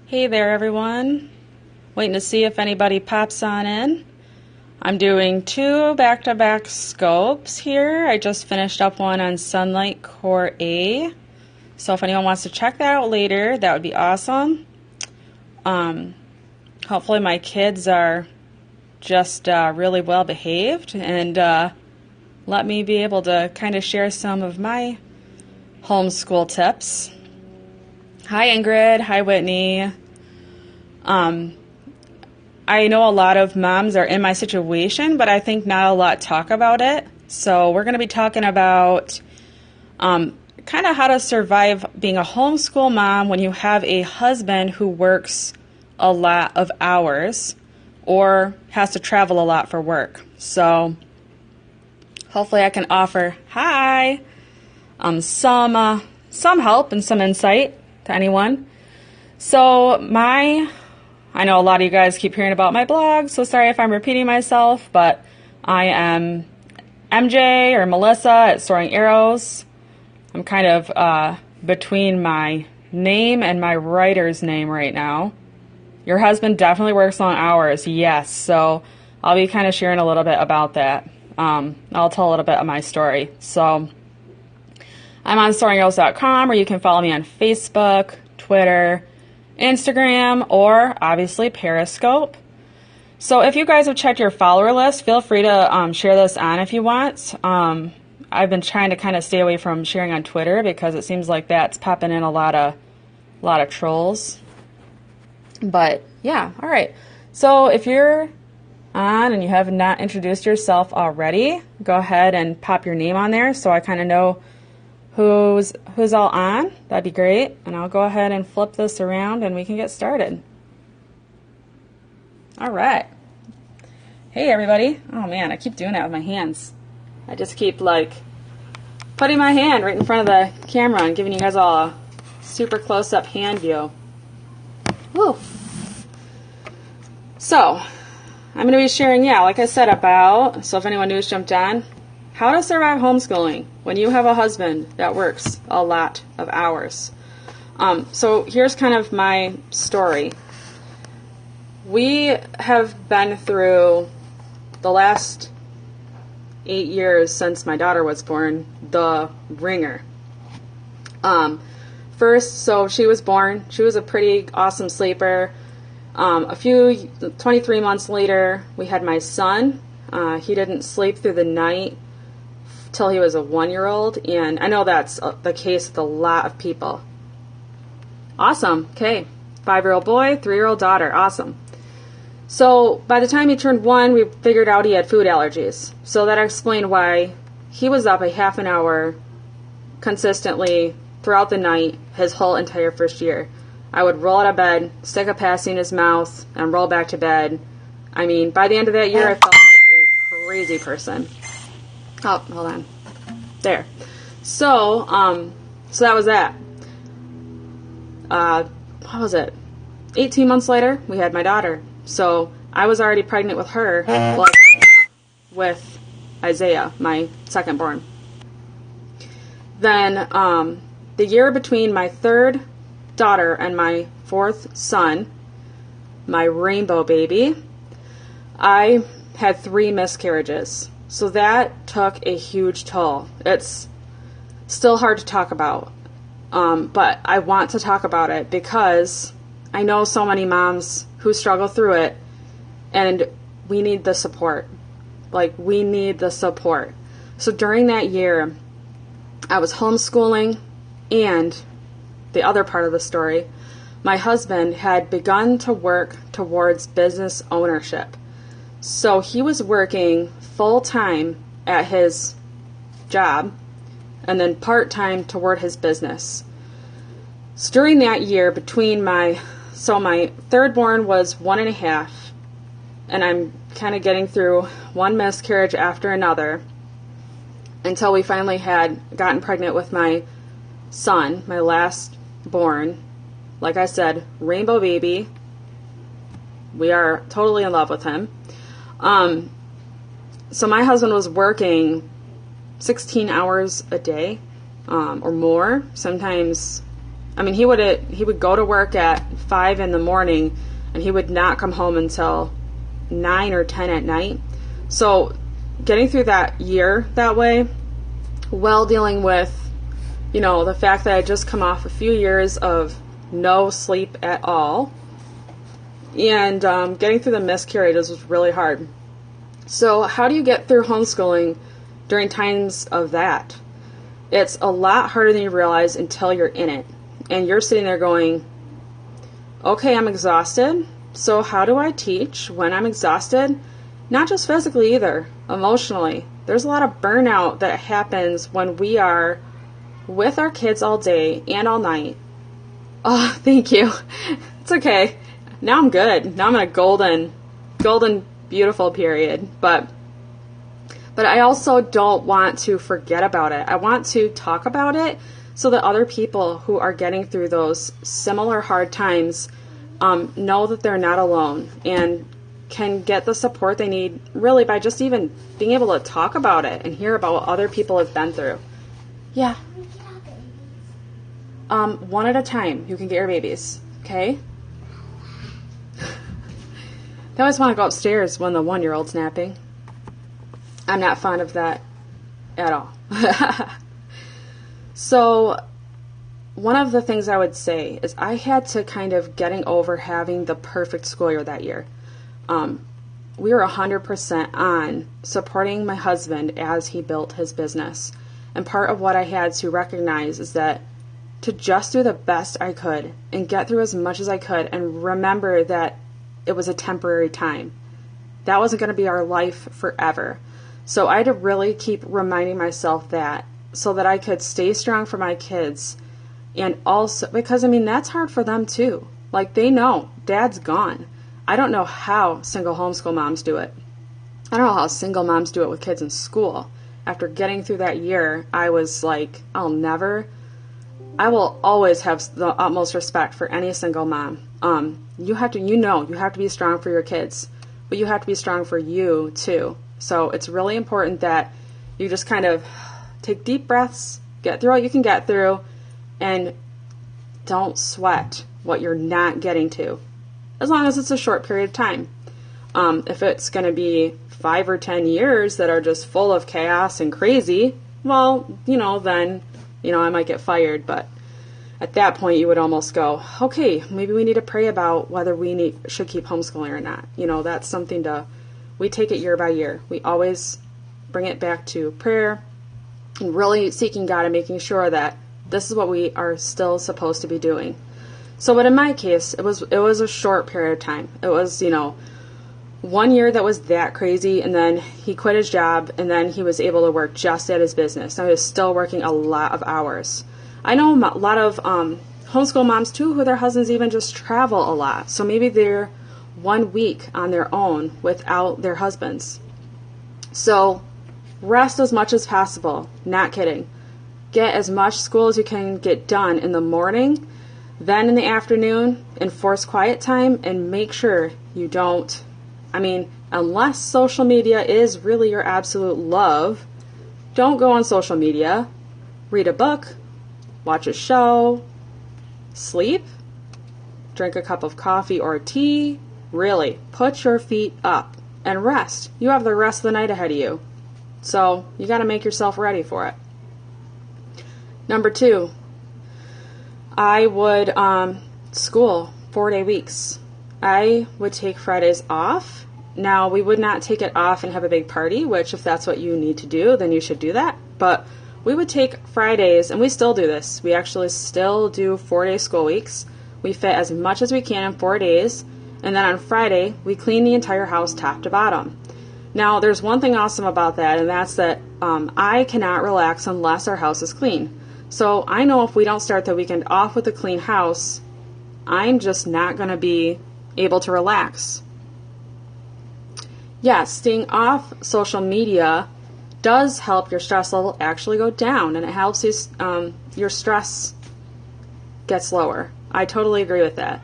Hey there, everyone. Waiting to see if anybody pops on in. I'm doing 2 back-to-back scopes here. I just finished up one on Sunlight Core A. So if anyone wants to check that out later, that would be awesome. Hopefully my kids are just really well behaved and let me be able to kind of share some of my homeschool tips. Hi Ingrid, hi Whitney. I know a lot of moms are in my situation, but I think not a lot talk about it. So we're going to be talking about kind of how to survive being a homeschool mom when you have a husband who works a lot of hours or has to travel a lot for work. So hopefully I can offer some help and some insight to anyone. So I know a lot of you guys keep hearing about my blog, so sorry if I'm repeating myself, but I am MJ or Melissa at Soaring Arrows. I'm kind of between my name and my writer's name right now. Your husband definitely works long hours, yes, so I'll be kind of sharing a little bit about that. I'll tell a little bit of my story. So I'm on soaringarrowshs.com, or you can follow me on Facebook, Twitter, Instagram, or obviously Periscope. So if you guys have checked your follower list, feel free to share this on if you want. I've been trying to kind of stay away from sharing on Twitter because it seems like that's popping in a lot of trolls. But yeah, all right. So if you're on and you have not introduced yourself already, go ahead and pop your name on there so I kind of know who's all on. That'd be great. And I'll go ahead and flip this around and we can get started. All right. Hey everybody. Oh man, I keep doing that with my hands. I just keep like putting my hand right in front of the camera and giving you guys all a super close-up hand view. Woo. So I'm going to be sharing, like I said, so if anyone new's jumped on, how to survive homeschooling when you have a husband that works a lot of hours. So here's kind of my story. We have been through the last 8 years since my daughter was born, the ringer. First, so she was born. She was a pretty awesome sleeper. 23 months later, we had my son. He didn't sleep through the night till he was a 1-year-old, and I know that's the case with a lot of people. Awesome. Okay. 5-year-old boy, 3-year-old daughter. Awesome. So by the time he turned 1, we figured out he had food allergies. So that explained why he was up a half an hour consistently throughout the night his whole entire first year. I would roll out of bed, stick a passy in his mouth, and roll back to bed. I mean, by the end of that year, I felt like a crazy person. Oh, hold on. There. So that was that. What was it? 18 months later, we had my daughter. So I was already pregnant with her, with Isaiah, my second born. Then the year between my third daughter and my fourth son, my rainbow baby, I had 3 miscarriages. So that took a huge toll. It's still hard to talk about, but I want to talk about it because I know so many moms who struggle through it, and we need the support. We need the support. So during that year, I was homeschooling, and the other part of the story, my husband had begun to work towards business ownership. So he was working full-time at his job and then part-time toward his business. So during that year, between my third born was 1.5, and I'm kind of getting through one miscarriage after another until we finally had gotten pregnant with my son, my last born. Like I said, rainbow baby. We are totally in love with him. So my husband was working 16 hours a day or more, sometimes I mean, he would go to work at 5 in the morning, and he would not come home until 9 or 10 at night. So getting through that year that way, while dealing with, the fact that I just come off a few years of no sleep at all, and getting through the miscarriages was really hard. So how do you get through homeschooling during times of that? It's a lot harder than you realize until you're in it. And you're sitting there going, okay, I'm exhausted. So how do I teach when I'm exhausted? Not just physically either, emotionally. There's a lot of burnout that happens when we are with our kids all day and all night. Oh, thank you. It's okay. Now I'm good. Now I'm in a golden, beautiful period. But I also don't want to forget about it. I want to talk about it so that other people who are getting through those similar hard times know that they're not alone and can get the support they need really by just even being able to talk about it and hear about what other people have been through. Yeah. One at a time, you can get your babies, okay? They always want to go upstairs when the 1-year-old's napping. I'm not fond of that at all. So one of the things I would say is I had to kind of getting over having the perfect school year that year. We were 100% on supporting my husband as he built his business. And part of what I had to recognize is that to just do the best I could and get through as much as I could and remember that it was a temporary time. That wasn't going to be our life forever. So I had to really keep reminding myself that so that I could stay strong for my kids. And also, because that's hard for them too. Like, they know dad's gone. I don't know how single homeschool moms do it. I don't know how single moms do it with kids in school. After getting through that year, I was like, I will always have the utmost respect for any single mom. You have to be strong for your kids, but you have to be strong for you too. So it's really important that you just kind of take deep breaths, get through what you can get through, and don't sweat what you're not getting to, as long as it's a short period of time. If it's going to be 5 or 10 years that are just full of chaos and crazy, well, then, I might get fired. But at that point, you would almost go, okay, maybe we need to pray about whether we should keep homeschooling or not. That's something we take it year by year. We always bring it back to prayer and really seeking God and making sure that this is what we are still supposed to be doing. So, but in my case, it was a short period of time. It was, 1 year that was that crazy, and then he quit his job, and then he was able to work just at his business. Now he was still working a lot of hours. I know a lot of homeschool moms too, who their husbands even just travel a lot. So maybe they're 1 week on their own without their husbands. So rest as much as possible. Not kidding. Get as much school as you can get done in the morning, then in the afternoon, enforce quiet time, and make sure you don't, unless social media is really your absolute love, don't go on social media. Read a book, watch a show, sleep, drink a cup of coffee or tea. Really, put your feet up and rest. You have the rest of the night ahead of you. So you got to make yourself ready for it. Number 2, I would school 4-day weeks. I would take Fridays off. Now, we would not take it off and have a big party, which if that's what you need to do, then you should do that. But we would take Fridays, and we still do this. We actually still do 4-day school weeks. We fit as much as we can in 4 days. And then on Friday, we clean the entire house top to bottom. Now, there's one thing awesome about that, and that's that I cannot relax unless our house is clean. So I know if we don't start the weekend off with a clean house, I'm just not going to be able to relax. Yes, staying off social media does help your stress level actually go down, and it helps your stress gets lower. I totally agree with that.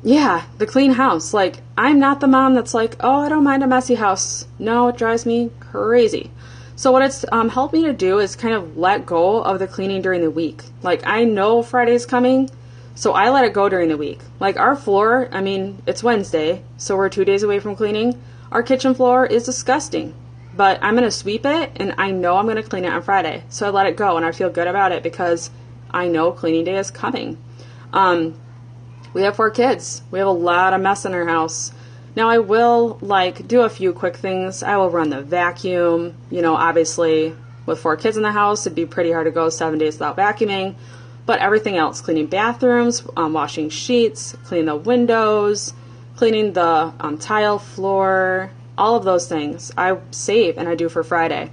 Yeah, the clean house. I'm not the mom that's like, oh, I don't mind a messy house. No, it drives me crazy. So what it's helped me to do is kind of let go of the cleaning during the week. Like, I know Friday's coming, so I let it go during the week. Like, our floor, I mean, it's Wednesday, so we're 2 days away from cleaning. Our kitchen floor is disgusting, but I'm going to sweep it, and I know I'm going to clean it on Friday. So I let it go, and I feel good about it because I know cleaning day is coming. We have 4 kids. We have a lot of mess in our house. Now, I will, like, do a few quick things. I will run the vacuum. You know, obviously, with 4 kids in the house, it'd be pretty hard to go 7 days without vacuuming. But everything else, cleaning bathrooms, washing sheets, cleaning the windows, cleaning the tile floor, all of those things, I save and I do for Friday.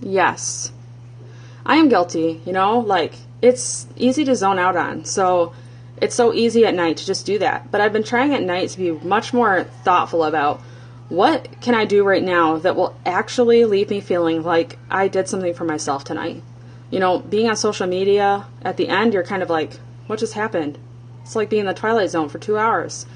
Yes, I am guilty, you know, like, it's easy to zone out on. So it's so easy at night to just do that. But I've been trying at night to be much more thoughtful about what can I do right now that will actually leave me feeling like I did something for myself tonight. You know, being on social media, at the end, you're kind of like, what just happened? It's like being in the Twilight Zone for 2 hours.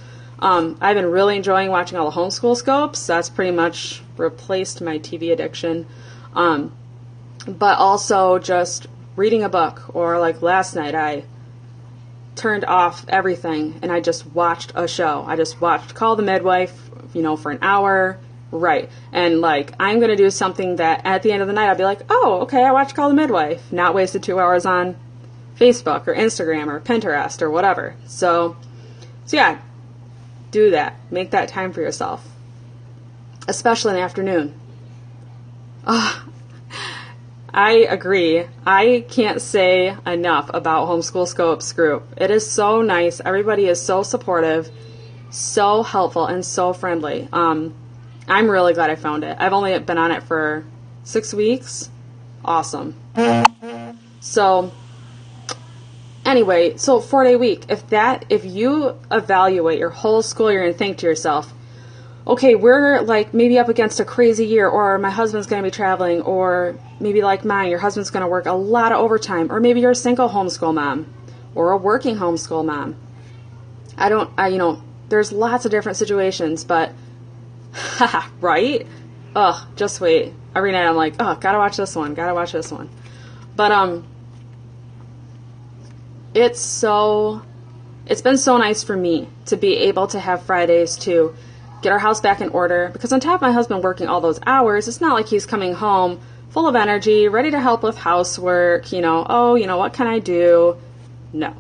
I've been really enjoying watching all the homeschool scopes. That's pretty much replaced my TV addiction. But also just reading a book, or like last night, I turned off everything and I just watched a show. I just watched Call the Midwife, you know, for an hour. Right. And like, I'm going to do something that at the end of the night, I'll be like, oh, okay, I watched Call the Midwife. Not wasted 2 hours on Facebook or Instagram or Pinterest or whatever. So yeah, do that. Make that time for yourself, especially in the afternoon. I agree. I can't say enough about Homeschool Scopes group. It is so nice. Everybody is so supportive, so helpful, and so friendly. I'm really glad I found it. I've only been on it for 6 weeks. Awesome. So anyway, so 4-day week. If you evaluate your whole school year and think to yourself, okay, we're like maybe up against a crazy year, or my husband's going to be traveling, or maybe like mine, your husband's going to work a lot of overtime, or maybe you're a single homeschool mom or a working homeschool mom. You know, there's lots of different situations, but right? Just wait. Every night I'm like, gotta watch this one. But it's been so nice for me to be able to have Fridays to get our house back in order, because on top of my husband working all those hours, it's not like he's coming home full of energy, ready to help with housework, you know, what can I do? No.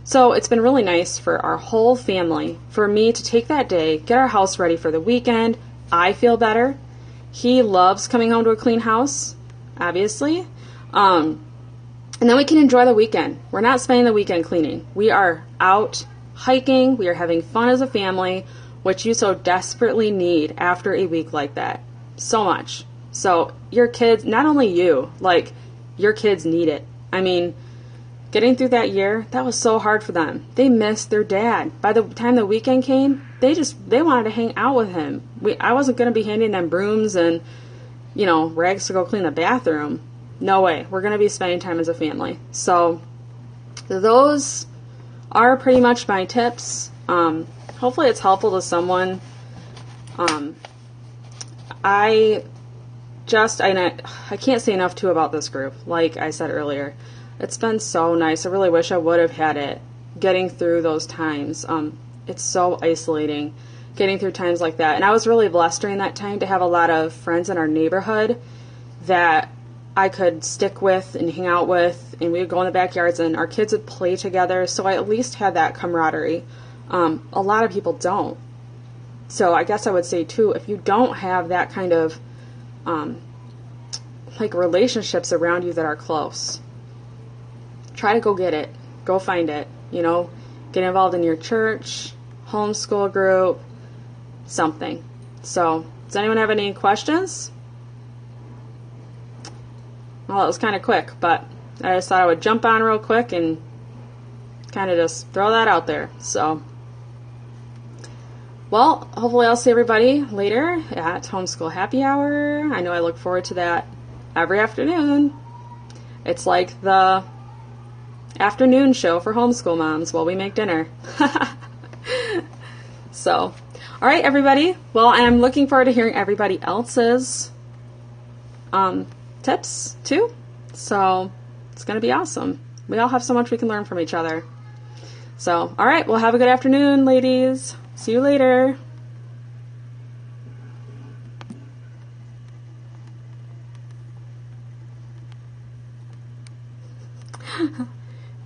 So it's been really nice for our whole family, for me to take that day, get our house ready for the weekend. I feel better. He loves coming home to a clean house, obviously. And then we can enjoy the weekend. We're not spending the weekend cleaning. We are out hiking. We are having fun as a family, which you so desperately need after a week like that. So much. So your kids, not only you, like your kids need it. I mean, getting through that year, that was so hard for them. They missed their dad. By the time the weekend came, they wanted to hang out with him. I wasn't going to be handing them brooms and, you know, rags to go clean the bathroom. No way. We're going to be spending time as a family. So those are pretty much my tips. Hopefully it's helpful to someone. I can't say enough too about this group. Like I said earlier, it's been so nice. I really wish I would have had it getting through those times. It's so isolating getting through times like that. And I was really blessed during that time to have a lot of friends in our neighborhood that I could stick with and hang out with, and we would go in the backyards and our kids would play together. So I at least had that camaraderie. A lot of people don't. So I guess I would say too, if you don't have that kind of like relationships around you that are close, try to go get it. Go find it. You know, get involved in your church, homeschool group, something. So does anyone have any questions? Well, it was kind of quick, but I just thought I would jump on real quick and kind of just throw that out there. So, well, hopefully I'll see everybody later at Homeschool Happy Hour. I know I look forward to that every afternoon. It's like the afternoon show for homeschool moms while we make dinner. So, all right, everybody. Well, I'm looking forward to hearing everybody else's tips too. So it's going to be awesome. We all have so much we can learn from each other. So, all right, well, have a good afternoon, ladies. See you later.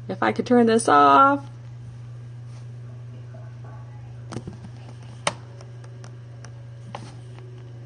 If I could turn this off.